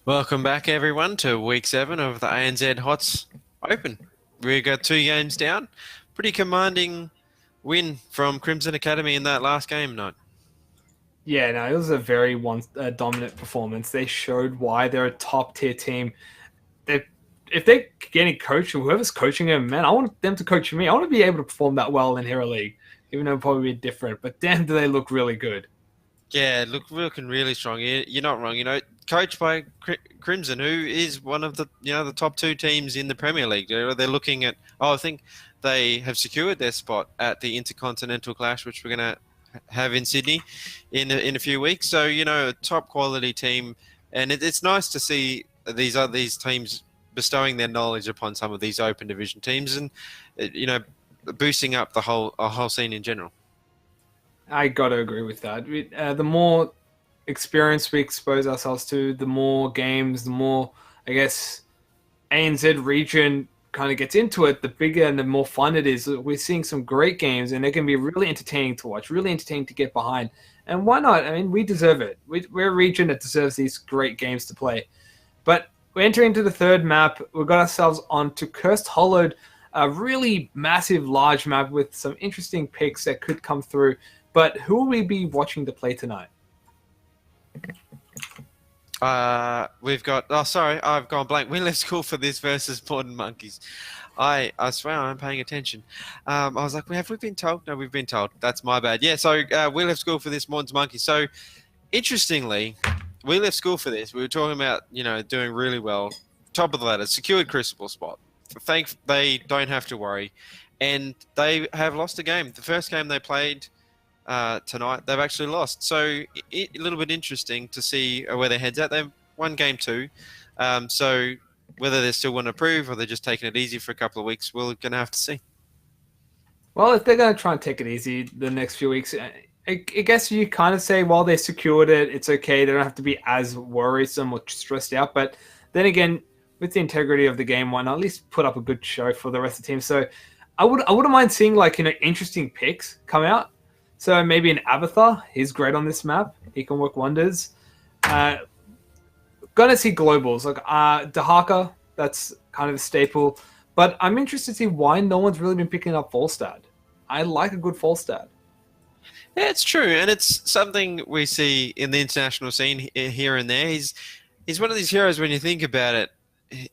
Welcome back, everyone, to week 7 of the ANZ HotS Open. We got 2 games down. Pretty commanding win from Crimson Academy in that last game night. Yeah, no, it was a very dominant performance. They showed why they're a top tier team. They, if they're getting coached, or whoever's coaching them, man, I want them to coach me. I want to be able to perform that well in Hero League, even though it'll probably be different. But damn, do they look really good. Yeah, looking really strong. You're not wrong. Coached by Crimson, who is one of the top 2 teams in the Premier League. They're looking at. I think they have secured their spot at the Intercontinental Clash, which we're going to have in Sydney in a few weeks. So a top quality team, and it's nice to see these teams bestowing their knowledge upon some of these open division teams, and boosting up the whole scene in general. I got to agree with that. The more experience we expose ourselves to, the more games, the more, I guess, ANZ region kind of gets into it, the bigger and the more fun it is. We're seeing some great games, and they can be really entertaining to watch, really entertaining to get behind. And why not? I mean, we deserve it. We're a region that deserves these great games to play. But we're entering into the third map. We've got ourselves onto Cursed Hollowed, a really massive, large map with some interesting picks that could come through. But who will we be watching to play tonight? We've got. Oh, sorry, I've gone blank. We left school for this versus Morton Monkeys. I swear I'm paying attention. I was like, have we been told? No, we've been told. That's my bad. Yeah, so we left school for this Morton's Monkeys. So, interestingly, we left school for this. We were talking about, doing really well. Top of the ladder, secured Crucible spot. They don't have to worry. And they have lost a game. The first game they played tonight, they've actually lost. So a little bit interesting to see where their head's at. They've won game 2. So whether they still want to prove or they're just taking it easy for a couple of weeks, we're going to have to see. Well, if they're going to try and take it easy the next few weeks, I guess you kind of say, while they secured it, it's okay. They don't have to be as worrisome or stressed out. But then again, with the integrity of the game, why not at least put up a good show for the rest of the team? So I wouldn't mind seeing interesting picks come out. So maybe an Avatar. He's great on this map. He can work wonders. Gonna see globals like Dahaka. That's kind of a staple. But I'm interested to see why no one's really been picking up Falstad. I like a good Falstad. Yeah, it's true, and it's something we see in the international scene here and there. He's one of these heroes when you think about it.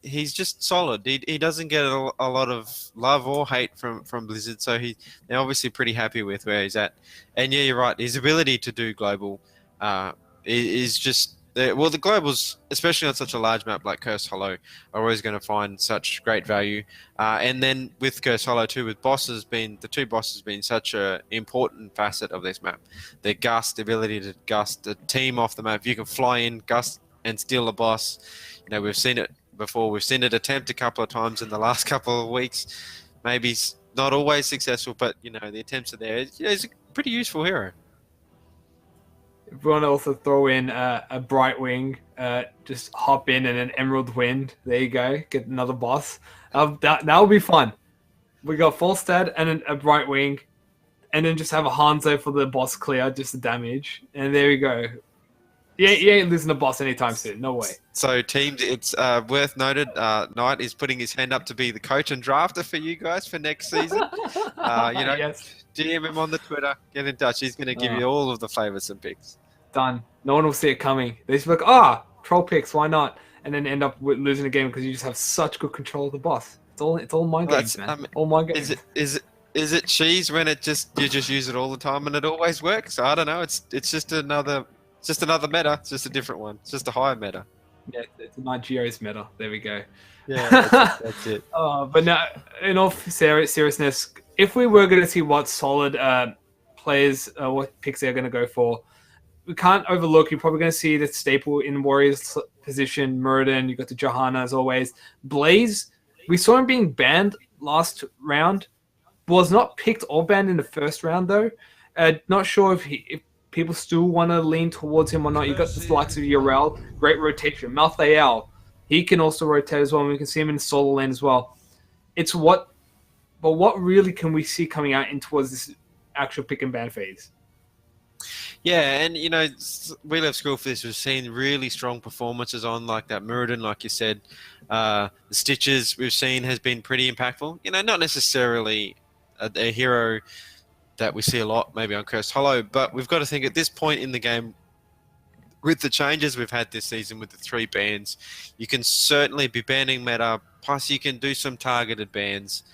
He's just solid. He doesn't get a lot of love or hate from Blizzard, so they're obviously pretty happy with where he's at. And yeah, you're right. His ability to do global is just the globals, especially on such a large map like Cursed Hollow, are always going to find such great value. And then with Cursed Hollow too, with the 2 bosses being such a important facet of this map, the gust, ability to gust a team off the map. You can fly in, gust, and steal a boss. We've seen it before. We've seen it attempt a couple of times in the last couple of weeks. Maybe not always successful, but the attempts are there. He's a pretty useful hero. If we want to also throw in a Bright Wing, just hop in and an Emerald Wind. There you go. Get another boss. That will be fun. We got Falstad and a Bright Wing, and then just have a Hanzo for the boss clear, just the damage. And there we go. You ain't losing a boss anytime soon. No way. So, teams, it's worth noted, Knight is putting his hand up to be the coach and drafter for you guys for next season. Yes. DM him on the Twitter. Get in touch. He's going to give you all of the flavors and picks. Done. No one will see it coming. They just be like, troll picks, why not? And then end up losing a game because you just have such good control of the boss. It's all mind games, man. All mind games. Is it cheese when you just use it all the time and it always works? I don't know. It's just another meta. It's just a different one. It's just a higher meta. Yeah, it's a Nigero's meta. There we go. Yeah, that's it. But now, in all seriousness, if we were going to see what solid players, what picks they're going to go for, we can't overlook. You're probably going to see the staple in Warriors position, Morton. You got the Johanna as always. Blaze, we saw him being banned last round. Was not picked or banned in the first round though. Not sure if people still want to lean towards him or not. You got the likes of Urel, great rotation. Malthael, he can also rotate as well. And we can see him in solo lane as well. But what really can we see coming out in towards this actual pick and ban phase? Yeah, and we left school for this. We've seen really strong performances on like that Muradin, like you said. The Stitches we've seen has been pretty impactful. Not necessarily a hero that we see a lot, maybe on Cursed Hollow, but we've got to think at this point in the game, with the changes we've had this season with the 3 bans, you can certainly be banning meta. Plus, you can do some targeted bans.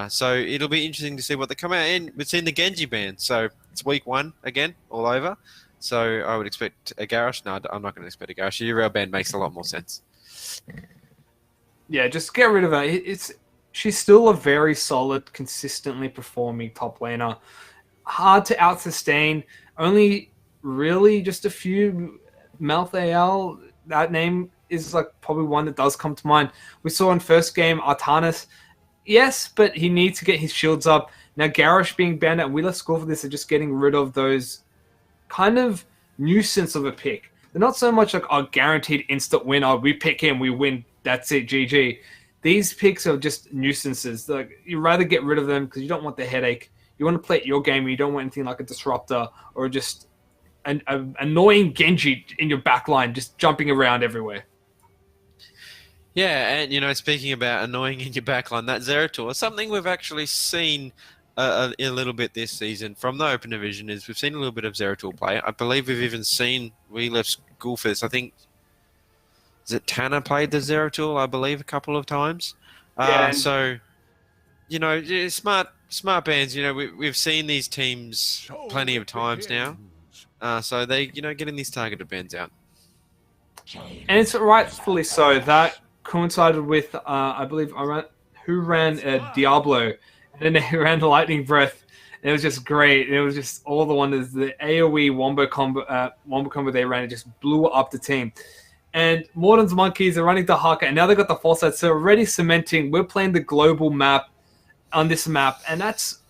So it'll be interesting to see what they come out in. We've seen the Genji ban, so it's week 1 again, all over. So I would expect a Garrosh. No, I'm not going to expect a Garrosh. A URL ban makes a lot more sense. Yeah, just get rid of her. She's still a very solid, consistently performing top laner. Hard to out-sustain. Only really just a few. Malthael, that name is like probably one that does come to mind. We saw in first game Artanis. Yes, but he needs to get his shields up. Now Garrosh being banned at Wheeler School for this are just getting rid of those kind of nuisance of a pick. They're not so much like a guaranteed instant win. Oh, we pick him, we win. That's it, GG. These picks are just nuisances. Like you'd rather get rid of them because you don't want the headache. You want to play your game. You don't want anything like a disruptor or just an annoying Genji in your backline just jumping around everywhere. Yeah, and speaking about annoying in your backline, that Zeratul is something we've actually seen a little bit this season from the Open Division. Is we've seen a little bit of Zeratul play. I believe we've even seen we left school for this. I think is it Tanner played the Zeratul, I believe, a couple of times. Yeah, So smart bands. We've seen these teams plenty of times now. So they getting these targeted bands out. and it's rightfully so. That coincided with, I believe, who ran Diablo, and then they ran Lightning Breath. And it was just great. It was just all the wonders. The AoE wombo combo they ran, it just blew up the team. And Morton's Monkeys are running the Haka, and now they've got the Foresight. So already cementing, we're playing the global map on this map, and that's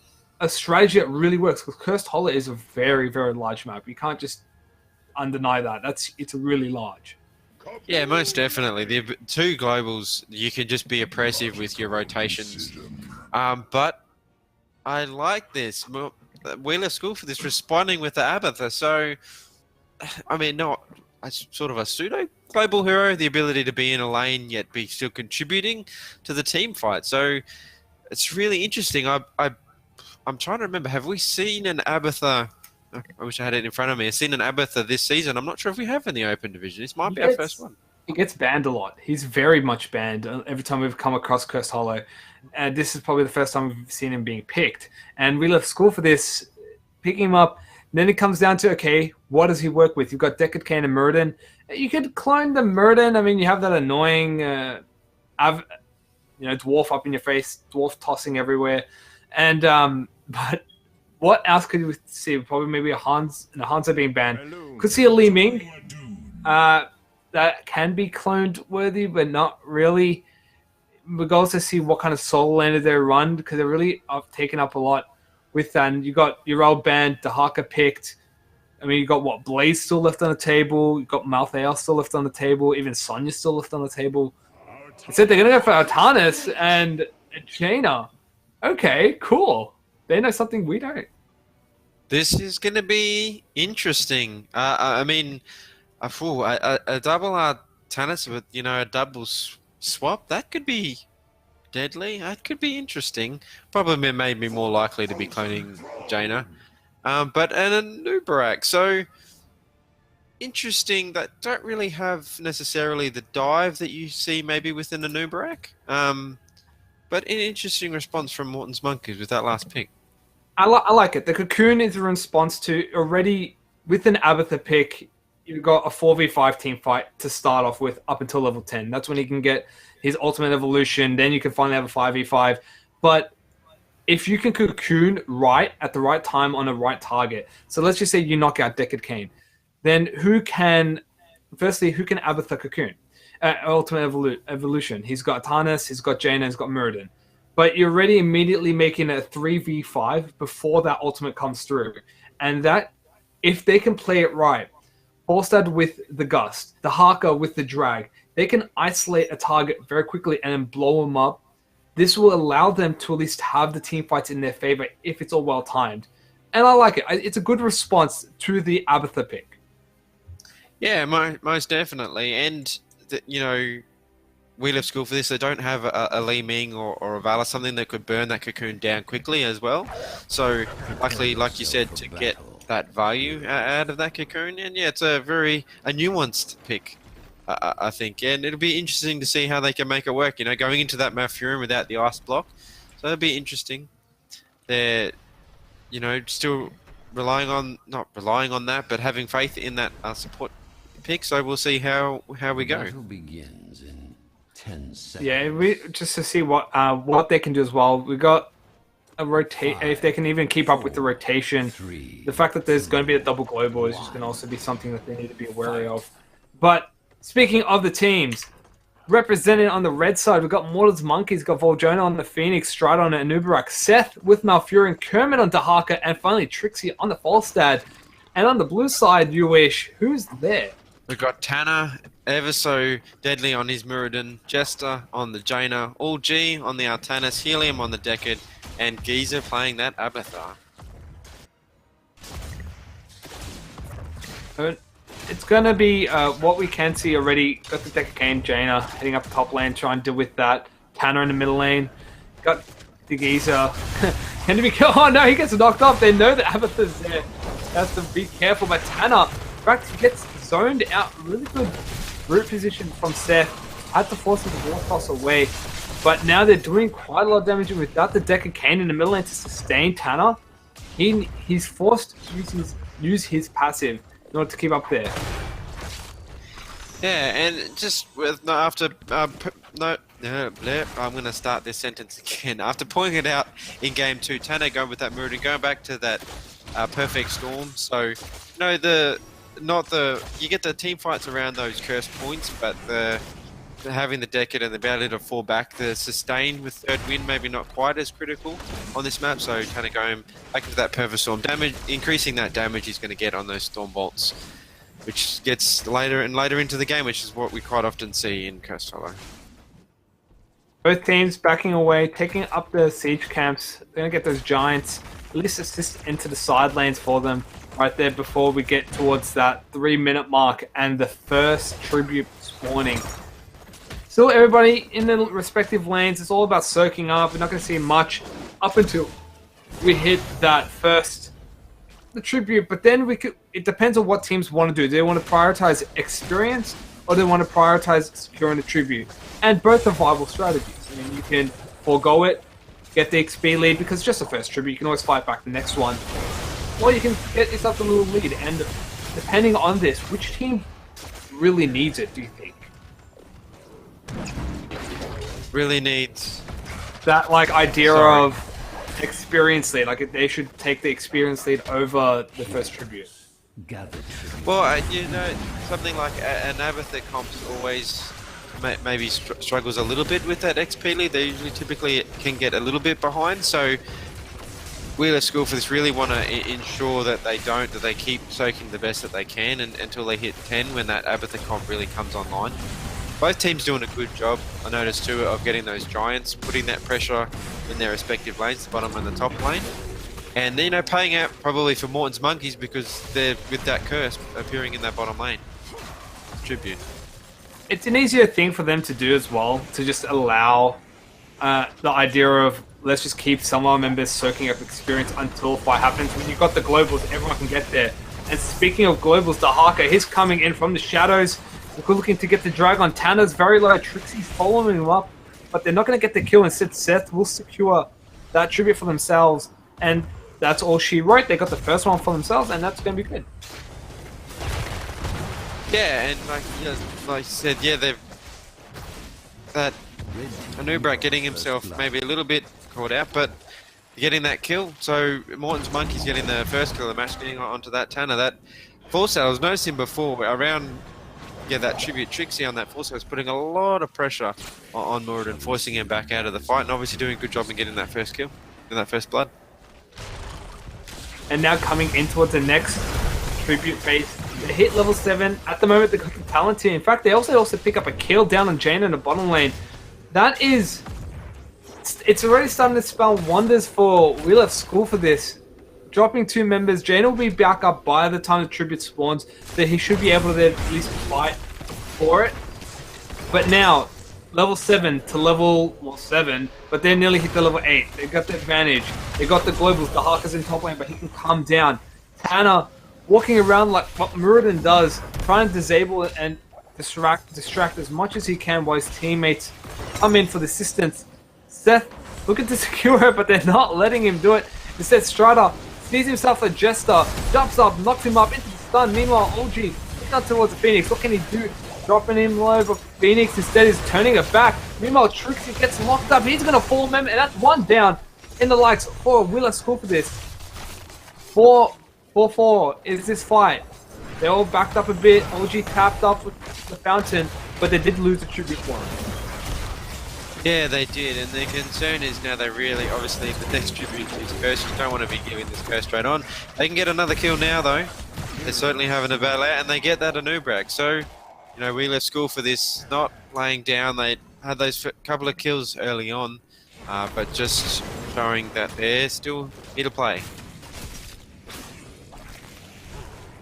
a strategy that really works because Cursed Hollow is a very, very large map. You can't just undeny that. It's really large. Yeah, most definitely. The 2 globals, you can just be oppressive with your rotations. But I like this. We left school for this, responding with the Abatha. So, I mean, not sort of a pseudo global hero, the ability to be in a lane yet be still contributing to the team fight. So it's really interesting. I'm trying to remember, have we seen an Abatha? I wish I had it in front of me. I've seen an Abatha this season. I'm not sure if we have in the Open Division. This might be our first one. He gets banned a lot. He's very much banned every time we've come across Cursed Hollow. And this is probably the first time we've seen him being picked. And we left school for this, picking him up. And then it comes down to, okay, what does he work with? You've got Decade Kane and Muradin. You could clone the Muradin. I mean, you have that annoying dwarf up in your face, dwarf tossing everywhere. And but what else could we see? Probably maybe a Hanzo being banned. Could see a Li Ming. That can be cloned worthy, but not really. We could also see what kind of solo laner they run because they're really taken up a lot with that. And you got your old band, Dahaka picked. I mean, you got Blaze still left on the table. You got Malthael still left on the table. Even Sonya still left on the table. Instead, they're gonna go for Artanis and Jaina. Okay, cool. They know something we don't. This is going to be interesting. I mean, a double Artanis with a double swap, that could be deadly. That could be interesting. Probably made me more likely to be cloning Jaina. But an Anubarak. So interesting that don't really have necessarily the dive that you see maybe within Anubarak. But an interesting response from Morton's Monkeys with that last pick. I like it. The Cocoon is a response to already with an Abatha pick. You've got a 4v5 team fight to start off with up until level 10. That's when he can get his ultimate evolution. Then you can finally have a 5v5. But if you can Cocoon right at the right time on a right target, so let's just say you knock out Decade Kane, then who can Abatha Cocoon? Ultimate evolution. He's got Tarnis, he's got Jaina, he's got Muradin. But you're already immediately making a 3v5 before that ultimate comes through. And that, if they can play it right, Bolstad with the Gust, the Haka with the Drag, they can isolate a target very quickly and then blow them up. This will allow them to at least have the team fights in their favor if it's all well timed. And I like it. It's a good response to the Abatha pick. Yeah, most definitely. And, we left school for this. They don't have a Li Ming or a Vala, something that could burn that cocoon down quickly as well. So, luckily, like you said, to get that value out of that cocoon. And yeah, it's a nuanced pick, I think. And it'll be interesting to see how they can make it work, going into that Malfurion without the ice block. So it'll be interesting. They're, still not relying on that, but having faith in that support pick. So we'll see how we go. Battle begins in 10 seconds. Yeah, just to see what they can do as well. We got a rotate if they can even keep up with the rotation. The fact that there's going to be a double global is just going to also be something that they need to be wary of. But speaking of the teams, represented on the red side, we've got Morton's Monkeys, got Voljono on the Phoenix, Stridon and Anubarak, Seth with Malfurion, Kermit on Dahaka, and finally Trixie on the Falstad. And on the blue side, you wish, who's there? We've got Tanner, ever so deadly on his Muradin, Jester on the Jaina, All G on the Artanis, Helium on the Decade, and Giza playing that Abathar. It's going to be what we can see already. Got the Decade Jaina heading up top lane, trying to deal with that. Tanner in the middle lane. Got the Giza. Can he be killed? Oh no, he gets knocked off. They know that Abathar's there. Has to be careful. But Tanner, in fact, he gets zoned out. Really good root position from Seth. Had to force him to war toss away. But now they're doing quite a lot of damage without the Deca Kane in the middle lane to sustain Tanner. He's forced to use his passive in order to keep up there. Yeah, and just with I'm going to start this sentence again. After pointing it out in game 2, Tanner going with that Muradin, going back to that perfect storm. So, you get the team fights around those cursed points, but having the Decade and the ability to fall back, the sustain with third wind maybe not quite as critical on this map. So kind of going back into that perfect storm damage, increasing that damage he's going to get on those storm bolts, which gets later and later into the game, which is what we quite often see in Cursed Hollow. Both teams backing away, taking up the siege camps. They're going to get those giants, at least assist into the side lanes for them right there before we get towards that 3-minute mark and the first tribute spawning. Still, everybody in their respective lanes. It's all about soaking up. We're not going to see much up until we hit that the tribute. But then it depends on what teams want to do. Do they want to prioritize experience or do they want to prioritize securing the tribute? And both are viable strategies. I mean, you can forego it, get the XP lead because it's just the first tribute. You can always fight back the next one. Or you can get yourself a little lead. And depending on this, which team really needs it, do you think? Really needs that idea of experience lead, they should take the experience lead over the first tribute. Well, something like an Abathar comps always maybe struggles a little bit with that XP lead. They typically can get a little bit behind. So we left school for this really want to ensure that they keep soaking the best that they can until they hit 10 when that Abathar comp really comes online. Both teams doing a good job, I noticed too, of getting those giants, putting that pressure in their respective lanes, the bottom and the top lane. And paying out probably for Morton's Monkeys because they're with that curse appearing in that bottom lane. Tribute. It's an easier thing for them to do as well, to just allow the idea of let's just keep some of our members soaking up experience until fight happens. When you've got the globals, everyone can get there. And speaking of globals, Dahaka, he's coming in from the shadows. We're looking to get the drag on Tanner's very low. Trixie's following him up, but they're not going to get the kill. Instead, Seth will secure that tribute for themselves, and that's all she wrote. They got the first one for themselves, and that's going to be good. Yeah, and like I said, they've that Anubarak getting himself maybe a little bit caught out, but getting that kill. So Morton's Monkey's getting the first kill of the match, getting onto that Tanner. That Force I was noticing before around. Yeah, that tribute Trixie on that force was putting a lot of pressure on Morton, forcing him back out of the fight, and obviously doing a good job in getting that first kill, in that first blood. And now coming in towards the next tribute phase, they hit level 7. At the moment, they got the talent here. In fact, they also pick up a kill down on Jane in the bottom lane. That is, it's already starting to spell wonders for We Left School for this. dropping 2 members. Jaina will be back up by the time the tribute spawns, so he should be able to at least fight for it. But now, level 7 to level 7, but they nearly hit the level 8. They got the advantage. They got the globals. The Haka's in top lane, but he can come down. Tanner walking around like what Morton does, trying to disable it and distract as much as he can while his teammates come in for the assistance. Seth looking to secure it, but they're not letting him do it. Instead, Strider sees himself a Jester, jumps up, knocks him up into the stun. Meanwhile, OG looking up towards the Phoenix. What can he do? Dropping him low, but Phoenix instead is turning it back. Meanwhile, Trixie gets locked up. He's going to fall member, and that's 1 down in the likes for Wheeler School for this. 4-4 is this fight. They're all backed up a bit. OG tapped up with the fountain, but they did lose the tribute one. Yeah, they did, and the concern is now they really, obviously, the next tribute is cursed. You don't want to be giving this curse straight on. They can get another kill now, though. They're certainly having a battle out, and they get that Anubrak. So, you know, we left school for this, not laying down. They had those couple of kills early on, but just showing that they're still here to play.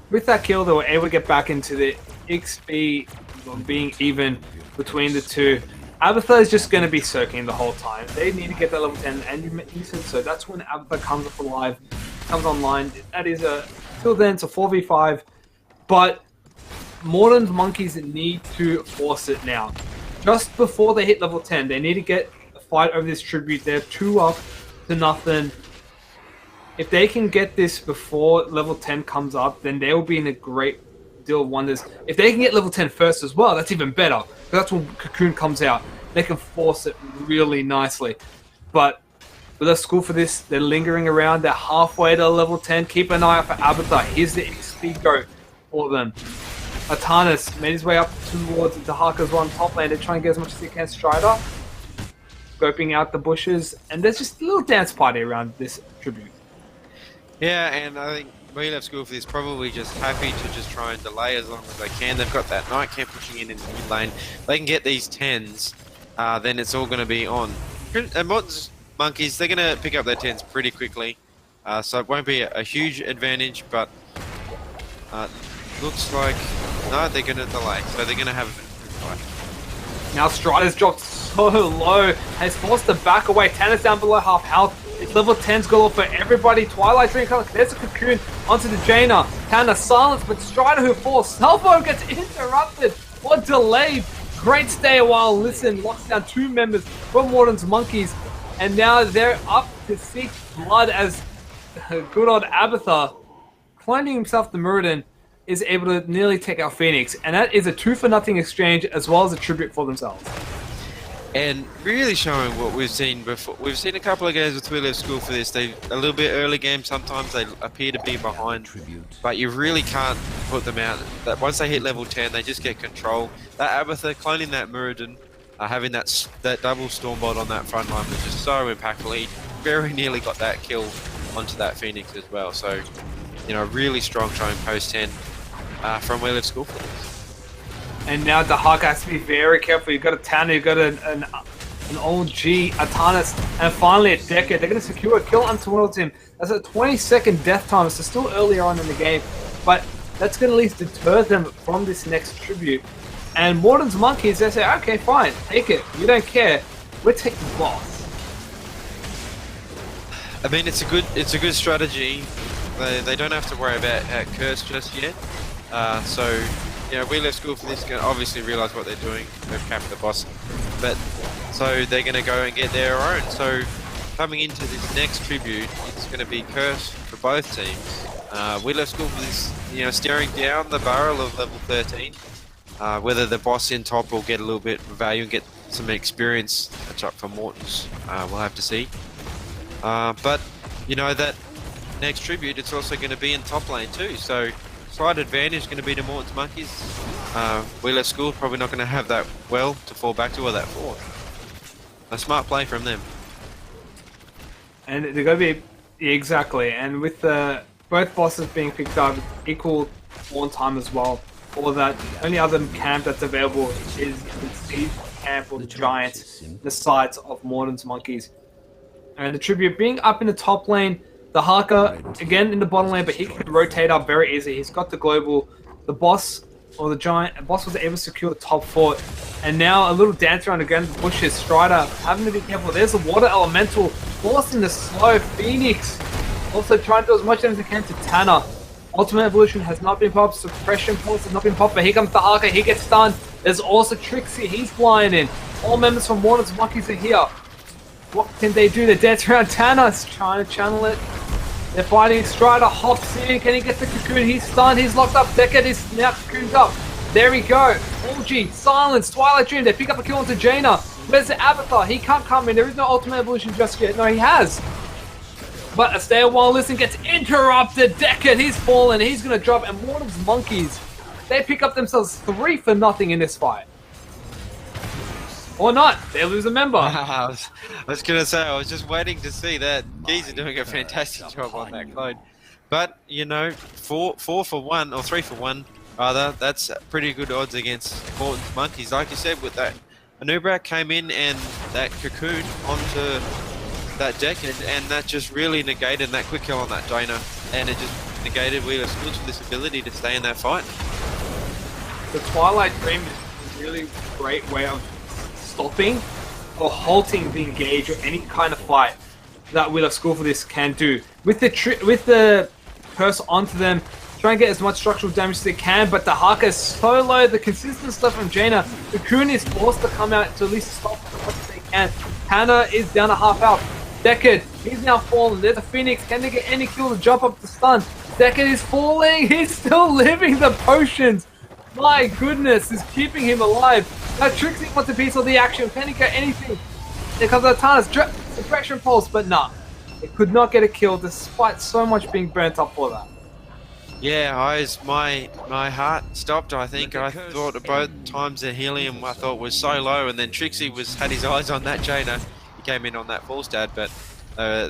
With that kill, they were able to get back into the XP of being even between the two. Abatha is just going to be circling the whole time. They need to get that level 10, and you said so. That's when Abatha comes online. That is till then it's a 4v5, but Morton's monkeys need to force it now. Just before they hit level 10, they need to get a fight over this tribute. They're 2-0. If they can get this before level 10 comes up, then they will be in a great deal of wonders. If they can get level 10 first as well, that's even better. That's when Cocoon comes out. They can force it really nicely. But with a school for this, they're lingering around. They're halfway to level 10. Keep an eye out for Abatha. Here's the XP go for them. Atanas made his way up towards the Haka's one top lane to try and get as much as he can. Strider scoping out the bushes. And there's just a little dance party around this tribute. Yeah, and I think we left school for this probably just happy to just try and delay as long as they can. They've got that Night Camp pushing in the mid lane. They can get these 10s, then it's all going to be on. And Morton's monkeys, they're going to pick up their 10s pretty quickly. So it won't be a huge advantage, but looks like, no, they're going to delay. So they're going to have a fight. Now Strider's dropped so low, has forced to back away. Tanner's down below half health. It's level 10's galore for everybody. Twilight Dream color. There's a Cocoon onto the Jaina. Tanner silence, but Strider who falls. Salvo gets interrupted or delayed. Great stay a while. Listen, locks down 2 members from Morton's monkeys. And now they're up to 6 blood as good old Abatha, finding himself the Morton, is able to nearly take out Phoenix. And that is a 2-for-0 exchange as well as a tribute for themselves. And really showing what we've seen before. We've seen a couple of games with We Left School for this. They a little bit early game. Sometimes they appear to be behind, but you really can't put them out. That once they hit level 10, they just get control. That Abatha cloning that Muradin, having that double Stormbot on that front line was just so impactful. He very nearly got that kill onto that Phoenix as well. So, you know, really strong showing post 10 from We Left School for this. And now the Hawk has to be very careful. You've got a Tanner, you've got an OG, Atanas, and finally a Decade. They're going to secure a kill towards him. That's a 20-second death time, so still earlier on in the game. But that's going to at least deter them from this next tribute. And Morton's monkeys, they say, okay, fine, take it. We don't care. We're taking the boss. I mean, it's a good strategy. They don't have to worry about Curse just yet. So, you know, We Left School for this, going to obviously realise what they're doing. They've capped the boss. But, so they're going to go and get their own. So, coming into this next tribute, it's going to be Curse for both teams. We Left School for this, you know, staring down the barrel of level 13. Whether the boss in top will get a little bit of value and get some experience catch up for Morton's, we'll have to see. But, you know, that next tribute, it's also going to be in top lane too. So, slight advantage going to be to Morton's monkeys. We Left School probably not going to have that well to fall back to or that forward. A smart play from them. And they're going to be exactly. And with both bosses being picked up, equal spawn time as well. All of that. The only other camp that's available is the Siege camp or the Giants, the sides of Morton's monkeys. And the tribute being up in the top lane, The Haka, again in the bottom lane, but he can rotate up very easily. He's got the global. The boss, or the giant, boss was able to secure the top fort. And now a little dance around again, bushes, Strider, having to be careful. There's the water elemental, forcing the slow. Phoenix also trying to do as much damage as he can to Tanner. Ultimate Evolution has not been popped, Suppression Pulse has not been popped, but here comes the Haka, he gets stunned. There's also Trixie, he's blinded. All members from Morton's Monkeys are here. What can they do? They dance around Tanner, trying to channel it. They're fighting. Strider hops in. Can he get the cocoon? He's stunned. He's locked up. Beckett is now cocooned up. There we go. Orgy, Silence, Twilight Dream. They pick up a kill onto Jaina. Where's the Avatar? He can't come in. There is no Ultimate Evolution just yet. No, he has. But a stay a while listen gets interrupted. Beckett, he's fallen. He's going to drop. And Morton's Monkeys, they pick up themselves 3-0 in this fight. Or not. They lose a member. I was going to say, I was just waiting to see that. Geese are doing a fantastic job on that clone. But, you know, 4 for 1, or 3 for 1, rather, that's pretty good odds against Morton's Monkeys. Like you said, with that, Anubrak came in and that cocoon onto that deck, and that just really negated that quick kill on that Jaina. And it just negated Wheeler Schools for this ability to stay in that fight. The Twilight Dream is a really great way of stopping or halting the engage or any kind of fight that Wheel of School for this can do. With the curse onto them, try and get as much structural damage as they can, but the Haka is so low, the consistent stuff from Jaina, the Cocoon is forced to come out to at least stop as much as they can. Hannah is down a half health. Deckard, he's now fallen. There's a Phoenix. Can they get any kill to jump up the stun? Deckard is falling. He's still living the potions. My goodness, is keeping him alive. Now Trixie wants a piece of the action. Can he get anything? There comes Atanas, Suppression Pulse, but nah. It could not get a kill despite so much being burnt up for that. Yeah, my heart stopped, I think. I thought at both times that Helium I thought was so low, and then Trixie had his eyes on that Jaina. He came in on that full stat, but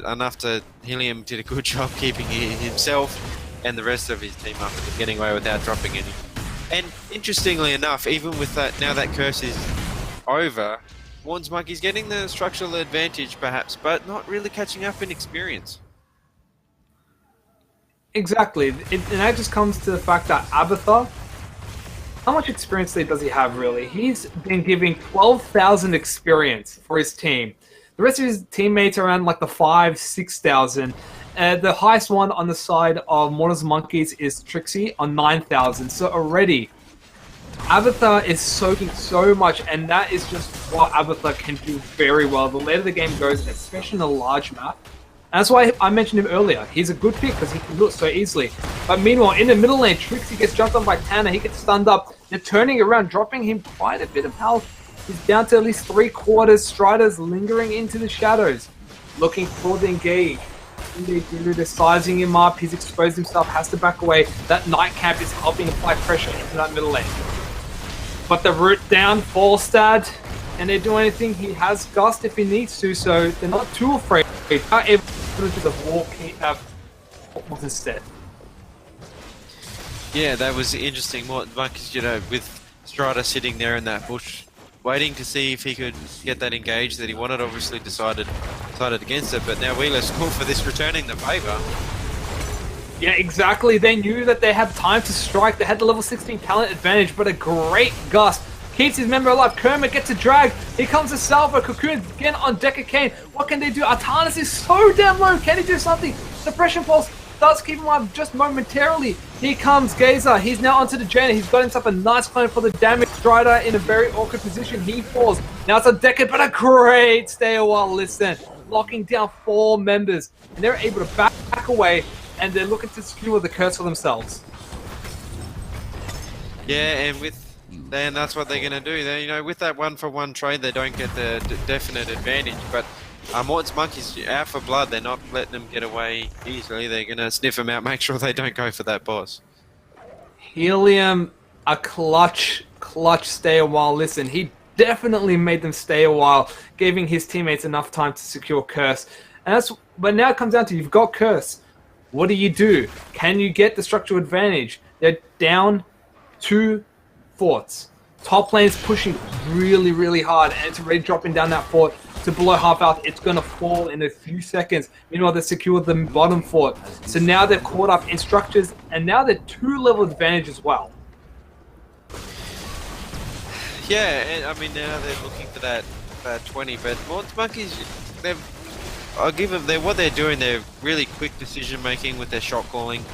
enough to Helium did a good job keeping himself and the rest of his team up and getting away without dropping any. And interestingly enough, even with that, now that curse is over, Morton's Monkey's getting the structural advantage perhaps, but not really catching up in experience. Exactly, and that just comes to the fact that Abathar, how much experience does he have really? He's been giving 12,000 experience for his team. The rest of his teammates are around like the 5,000-6,000. The highest one on the side of Morton's Monkeys is Trixie on 9,000. So already, Abathar is soaking so much, and that is just what Abathar can do very well. The later the game goes, especially in a large map. And that's why I mentioned him earlier. He's a good pick because he can do it so easily. But meanwhile, in the middle lane, Trixie gets jumped on by Tanner. He gets stunned up. They're turning around, dropping him quite a bit of health. He's down to at least 3/4. Strider's lingering into the shadows, looking for the engage. They're sizing him up. He's exposed himself, has to back away. That Nightcap is helping apply pressure into that middle lane. But the root down, Falstad, and they're doing anything. He has Gust if he needs to, so they're not too afraid. They're not able to do the walk instead. Yeah, that was interesting. Morton Monkeys, you know, with Strider sitting there in that bush, waiting to see if he could get that engage that he wanted. Obviously decided against it, but now Wheeler's called for this, returning the favour. Yeah, exactly. They knew that they had time to strike. They had the level 16 talent advantage, but a great Gust keeps his member alive. Kermit gets a drag. Here comes a Salvo. Cocoon again on Decker Kane. What can they do? Artanis is so damn low. Can he do something? Suppression Pulse does keep him alive just momentarily. Here comes Gazer. He's now onto the Jaina. He's got himself a nice clone for the damage. Strider in a very awkward position. He falls. Now it's a Decker, but a great stay a while. Listen, locking down 4 members, and they're able to back away, and they're looking to secure the curse for themselves. Yeah, and then that's what they're going to do. They, you know, with that 1-for-1 trade, they don't get the definite advantage. But Morton's Monkeys out for blood. They're not letting them get away easily. They're going to sniff them out, make sure they don't go for that boss. Helium, a clutch stay a while. Listen, he definitely made them stay a while, giving his teammates enough time to secure Curse. But now it comes down to, you've got Curse. What do? Can you get the structural advantage? They're down 2 forts. Top lane is pushing really, really hard, and it's already dropping down that fort. to below half health, it's going to fall in a few seconds. Meanwhile, they secured the bottom fort. So now they're caught up in structures, and now they're 2-level advantage as well. Yeah, and I mean now they're looking for that 20, but Morton's Monkeys, I'll give them what they're doing. They're really quick decision making with their shot calling.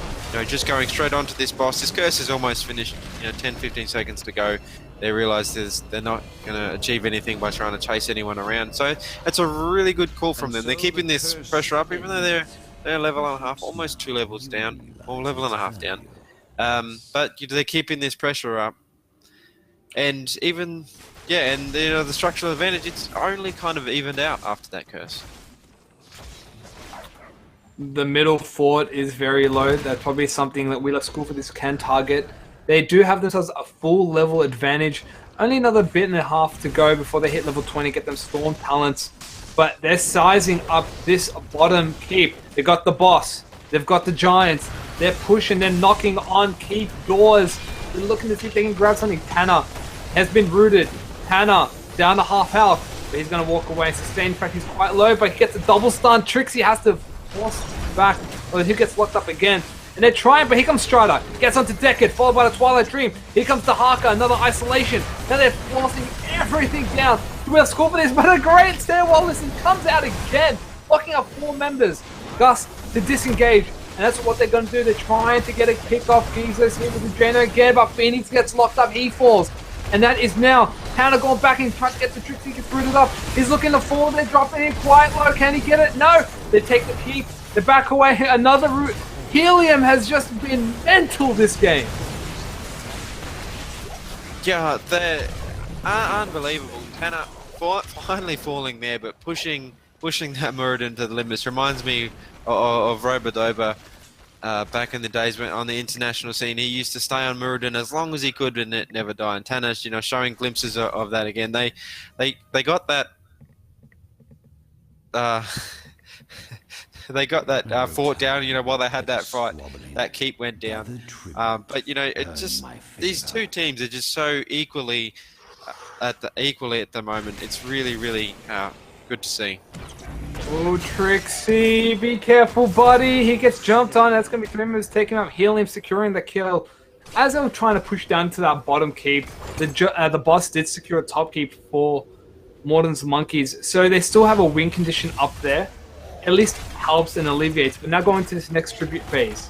Just going straight onto this boss. This curse is almost finished. 10-15 seconds to go. They realise they're not going to achieve anything by trying to chase anyone around. So it's a really good call from them. They're keeping this pressure up, even though they're a level and a half, almost 2 levels down, or level and a half down. But they're keeping this pressure up. And even, and the structural advantage, it's only kind of evened out after that curse. The middle fort is very low. That's probably something that Wheeler School for this can target. They do have themselves a full level advantage. Only another bit and a half to go before they hit level 20, get them Storm Talents. But they're sizing up this bottom keep. They got the boss. They've got the Giants. They're pushing. They're knocking on keep doors. They're looking to see if they can grab something. Tanner has been rooted. Tanner down to half health, but he's going to walk away and sustain. In fact, he's quite low, but he gets a double stun. Trixie has to force back, or he gets locked up again. And they're trying, but here comes Strider. Gets onto Decade, followed by the Twilight Dream. Here comes the Harker, another isolation. Now they're forcing everything down. We have score for this, but a great stairwell listen comes out again, locking up 4 members. Gus to disengage, and that's what they're going to do. They're trying to get a kick off. Gizos here with the Drano again, but Phoenix gets locked up. He falls. And that is now Tanner going back and trying to get the Trixie, gets rooted up. He's looking to fall, they're dropping in quite low. Can he get it? No! They take the keep, they back away, another route. Helium has just been mental this game. Yeah, they're unbelievable. Tanner finally falling there, but pushing that Morton to the limits. Reminds me of Robodoba. Back in the days when on the international scene, he used to stay on Morton as long as he could and it never die. And Tanner's, showing glimpses of that again. They got that. They got that fort down. While they had that fight, that keep went down. But it just these two teams are just so equally at the moment. It's really, really good to see. Oh, Trixie, be careful, buddy. He gets jumped on. That's going to be 3 members taking up Helium, securing the kill. As they were trying to push down to that bottom keep, the boss did secure a top keep for Morton's Monkeys. So they still have a win condition up there. At least helps and alleviates. But now going to this next tribute phase.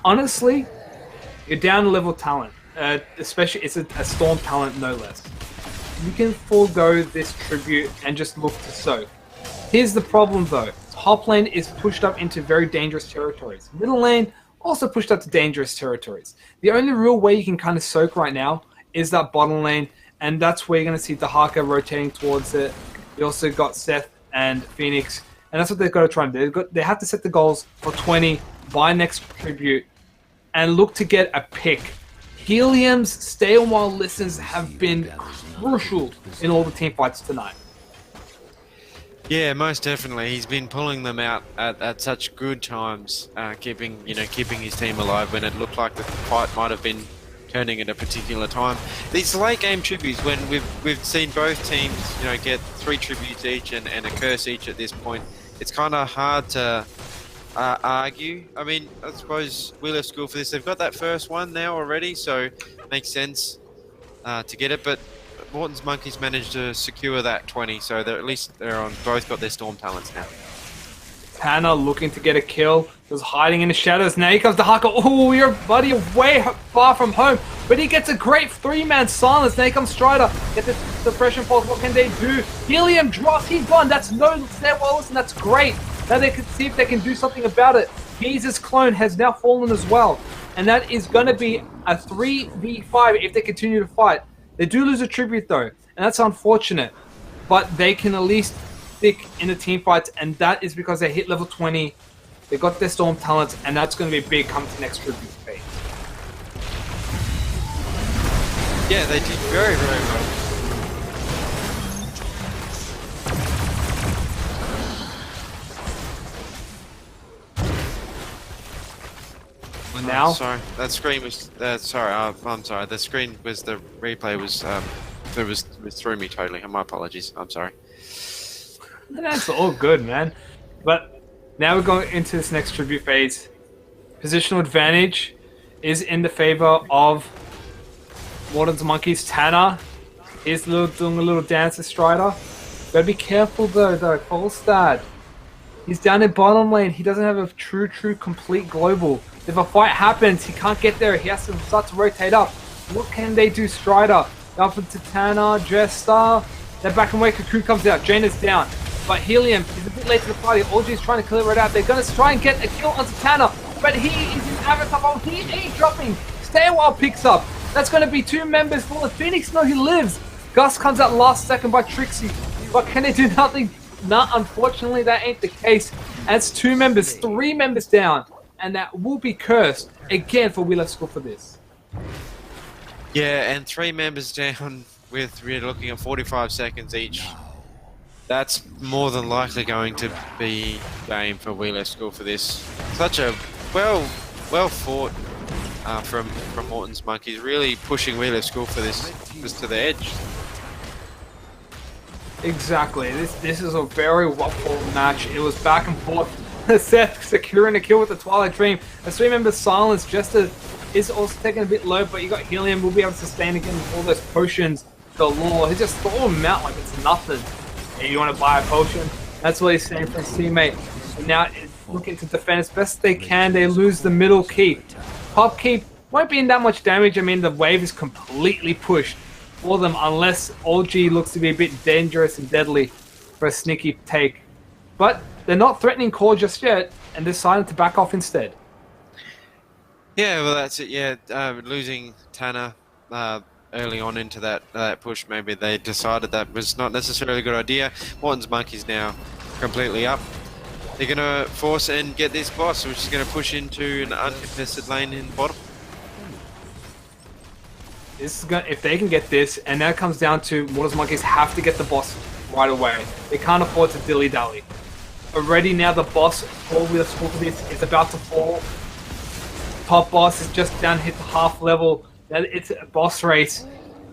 Honestly, you're down to level talent. Especially, it's a Storm talent, no less. You can forego this tribute and just look to soak. Here's the problem though. Top lane is pushed up into very dangerous territories. Middle lane also pushed up to dangerous territories. The only real way you can kind of soak right now is that bottom lane, and that's where you're going to see the Harker rotating towards it. You also got Seth and Phoenix, and that's what they've got to try and do. They have to set the goals for 20 by next tribute and look to get a pick. Helium's stay a while listens have been crucial in all the team fights tonight. Yeah, most definitely. He's been pulling them out at such good times, keeping his team alive when it looked like the fight might have been turning at a particular time. These late game tributes, when we've seen both teams, get 3 tributes each and a curse each at this point, it's kind of hard to argue. I mean, I suppose Wheeler School for this, they've got that first one now already, so it makes sense to get it, but Morton's Monkeys managed to secure that 20, so they're both got their Storm Talents now. Tanner looking to get a kill. He was hiding in the shadows. Now here comes the Harker. Oh, your buddy way far from home. But he gets a great 3-man silence. Now here comes Strider. Get the suppression pulse. What can they do? Helium drops. He's gone. That's no stairwell, and that's great. Now they can see if they can do something about it. Geezer's clone has now fallen as well. And that is going to be a 3v5 if they continue to fight. They do lose a tribute though, and that's unfortunate. But they can at least stick in the team fights, and that is because they hit level 20. They got their Storm Talents, and that's going to be big come to next tribute phase. Yeah, they did very, very well. Now, sorry, that screen was. Sorry, I'm sorry. The screen was the replay was. It was threw me totally. My apologies. I'm sorry. That's all good, man. But now we're going into this next tribute phase. Positional advantage is in the favor of Morton's Monkeys. Tanner is doing a little dance with Strider. Gotta be careful though. Falstad. He's down in bottom lane. He doesn't have a true, complete global. If a fight happens, he can't get there. He has to start to rotate up. What can they do? Strider. Up into Tanner, Jester. They're back and away. Cocoon comes out. Jane is down. But Helium is a bit late to the party. OG is trying to clear it out. They're going to try and get a kill onto Tanner. But he is in Avatar. Oh, he ain't dropping. Stay a while picks up. That's going to be 2 members for the Phoenix. No, he lives. Gus comes out last second by Trixie. But can they do nothing? No, unfortunately, that ain't the case. That's 2 members, 3 members down. And that will be cursed again for We Left School for this. Yeah, and 3 members down with we're looking at 45 seconds each. That's more than likely going to be game for We Left School for this. Such a well fought from Morton's Monkeys, really pushing We Left School for this just to the edge. Exactly. This is a very well fought match. It was back and forth. Seth securing a kill with the Twilight Dream. The 3 members silence just is also taking a bit low, but you got Helium. We'll be able to sustain again with all those potions galore. He just throw them out like it's nothing. Hey, you want to buy a potion? That's what he's saying for his teammate. And now looking to defend as best they can. They lose the middle keep. Top keep won't be in that much damage. I mean, the wave is completely pushed for them unless OG looks to be a bit dangerous and deadly for a sneaky take. But they're not threatening core just yet and decided to back off instead. Yeah, well, that's it. Yeah, losing Tanner early on into that push, maybe they decided that was not necessarily a good idea. Morton's Monkeys now completely up. They're going to force and get this boss, which is going to push into an uncontested lane in bottom. This is if they can get this, and that comes down to Morton's Monkeys have to get the boss right away. They can't afford to dilly-dally. Already now the boss for We Left School for this is about to fall. Top boss is just down hit the half level. It's a boss race,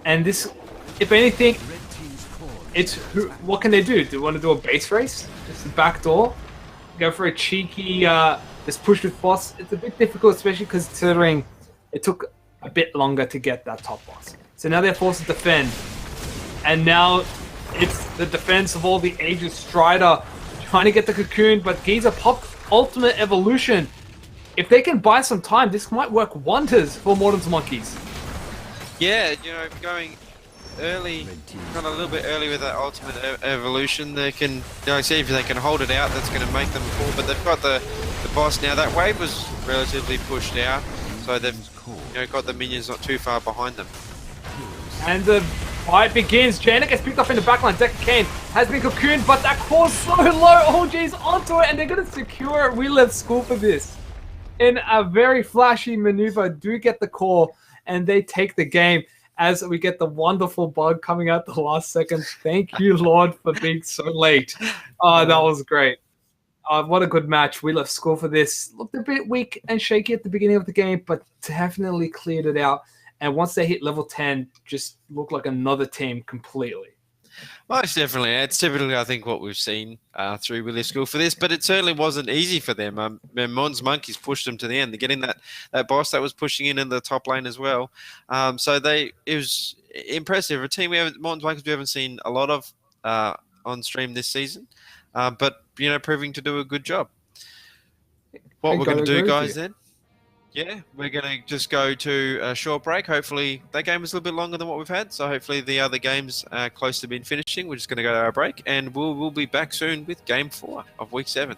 and this, if anything, it's what can they do? Do they want to do a base race? Just a back door? Go for a cheeky this push with boss? It's a bit difficult, especially considering it took a bit longer to get that top boss. So now they're forced to defend, and now it's the defense of all the ages. Strider trying to get the cocoon, but Giza popped ultimate evolution. If they can buy some time, this might work wonders for Morton's Monkeys. Yeah, going early, kind of a little bit early with that ultimate evolution. They can, see if they can hold it out. That's going to make them fall. But they've got the boss now. That wave was relatively pushed out, so they've got the minions not too far behind them. And the fight begins. Janet gets picked up in the backline. Decker Kane has been cocooned, but that core's so low. OG's onto it, and they're going to secure it. We Left School for this. In a very flashy maneuver, do get the core, and they take the game as we get the wonderful bug coming out the last second. Thank you, Lord, for being so late. Oh, that was great. What a good match. We Left School for this. Looked a bit weak and shaky at the beginning of the game, but definitely cleared it out. And once they hit level 10, just looked like another team completely. Most definitely. It's typically, I think, what we've seen through We Left School for this, but it certainly wasn't easy for them. Morton's Monkeys pushed them to the end. They're getting that boss that was pushing in the top lane as well. So it was impressive. A team Morton's Monkeys we haven't seen a lot of on stream this season, but proving to do a good job. What we're going to do, guys, then? Yeah, we're going to just go to a short break. Hopefully, that game was a little bit longer than what we've had, so hopefully the other games are close to being finishing. We're just going to go to our break, and we'll be back soon with Game 4 of Week 7.